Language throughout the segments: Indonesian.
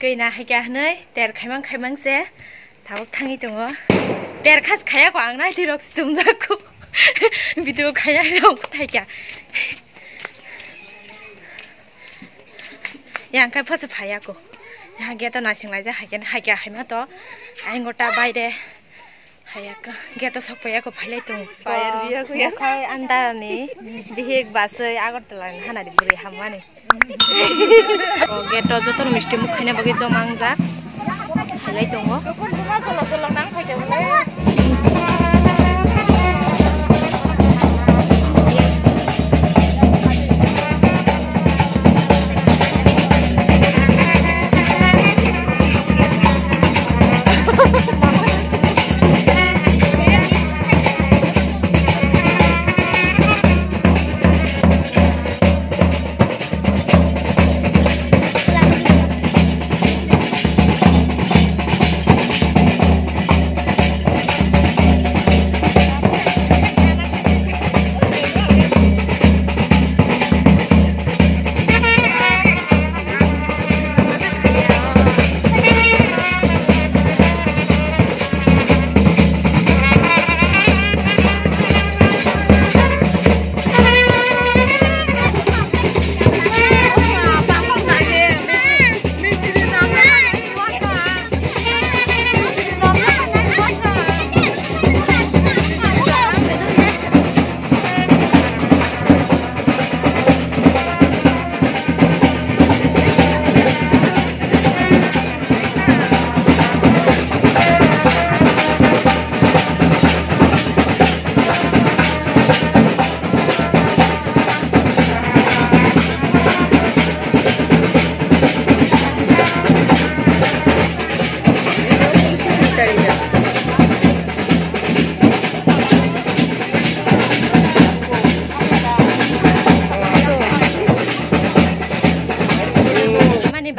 Gina hay cả nơi đẹp khai măng xe tháo thang đi tụi nó đẹp khát khai quảng này thì được dùng ra cô video khai ra không thay cả yang khai phát phải à cô yang kia tao nói xin lại ra hay cả hay mà to anh ngồi ta bay đây hay à kia tao sắp phải à cô phải lấy tụi phải video cô yang khai anh ta này đi hết bát sơi agar tao lại hana đi buri hamma này Geto jotor misti mukhaina bagi jomangjak halai tongo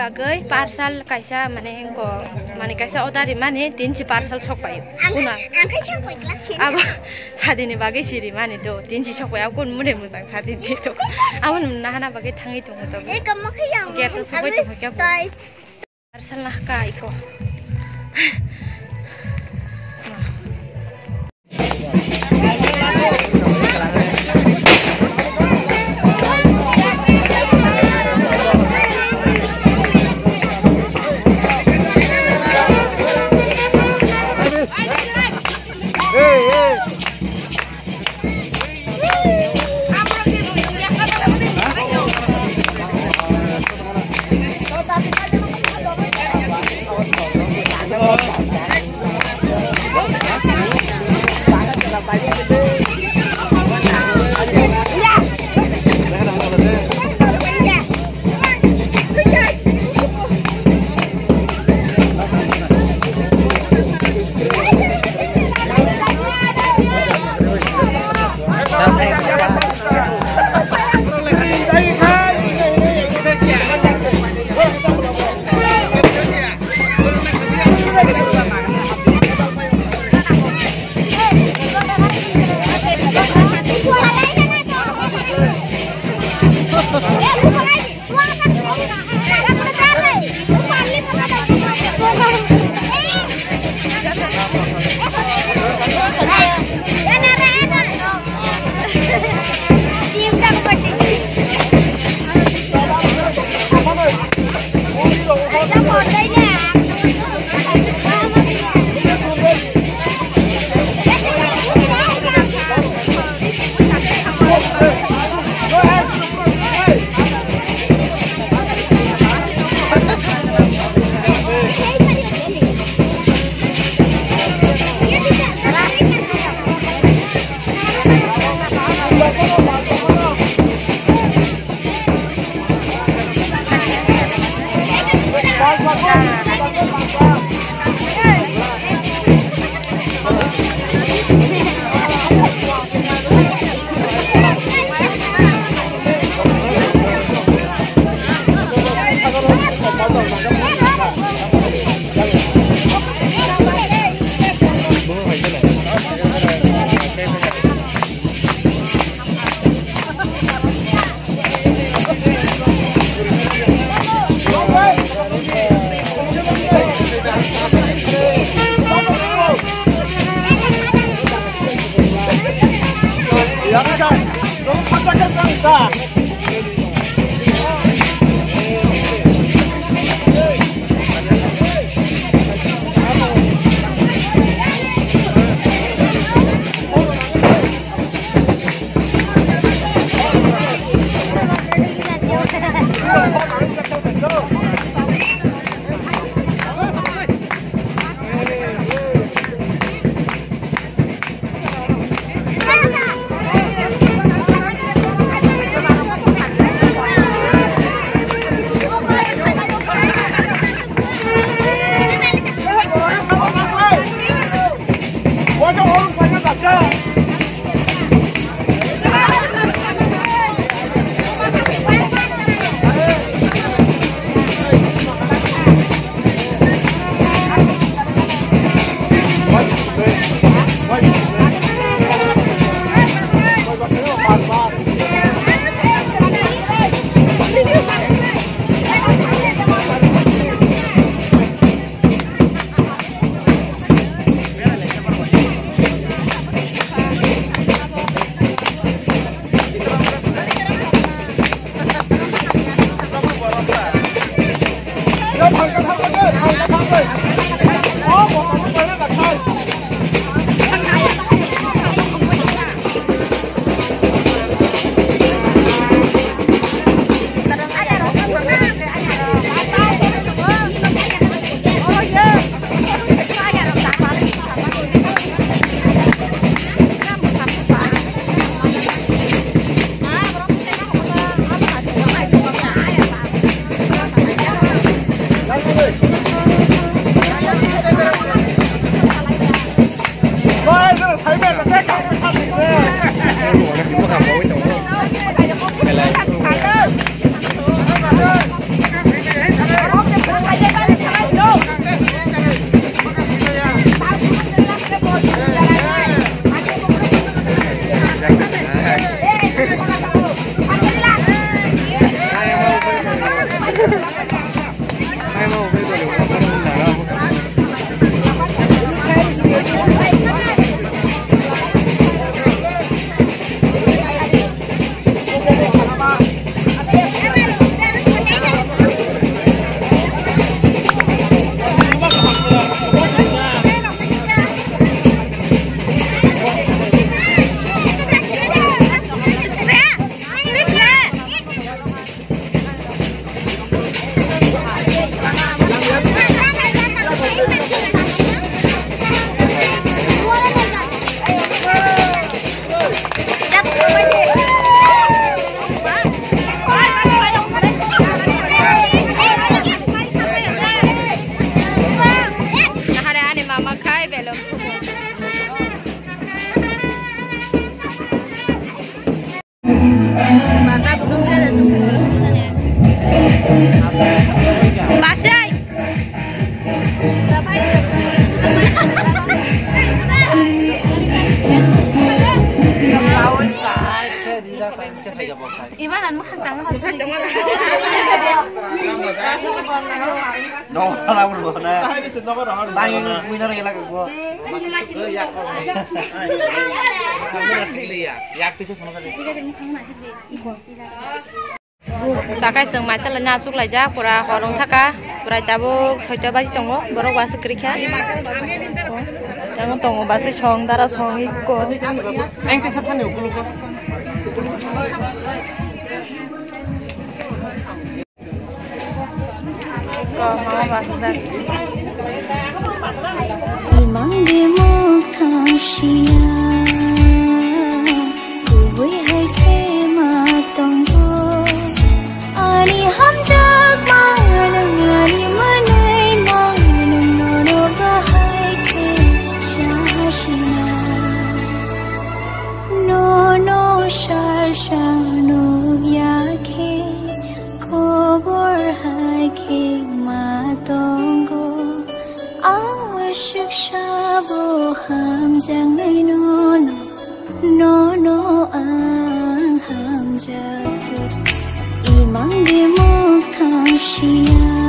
bagai parcel kaisa mane engko mane kaisa odari mane 300 parcel sok payo una angkai sok payo aba sadini bagai siri mane do 300 sok payo kun mure musang sadini to amun nahana bagai thangi to to e kamu khayang ke to sok payo to kya parcel nah ka iko Maka belum ada Pasai. Ibanan mo kantang mo kantang mo. No, alam mo na. Tayo winner yung laga ko. Sakai seng macam lena suk laja pura horong thaka pura tabuk soita baji tongo borok basi kerikha jangan tongo basi song dara song ikko engke sathane ukulu ko ko mau basi imang di muka sia kuwe hai the ma tongo ani ham jak man ngari manai man no bahai ke shashina no shasha no yakhe kobor hai ke ma tongo awashik shabo ham jangai no ang ham jak imang di muka sia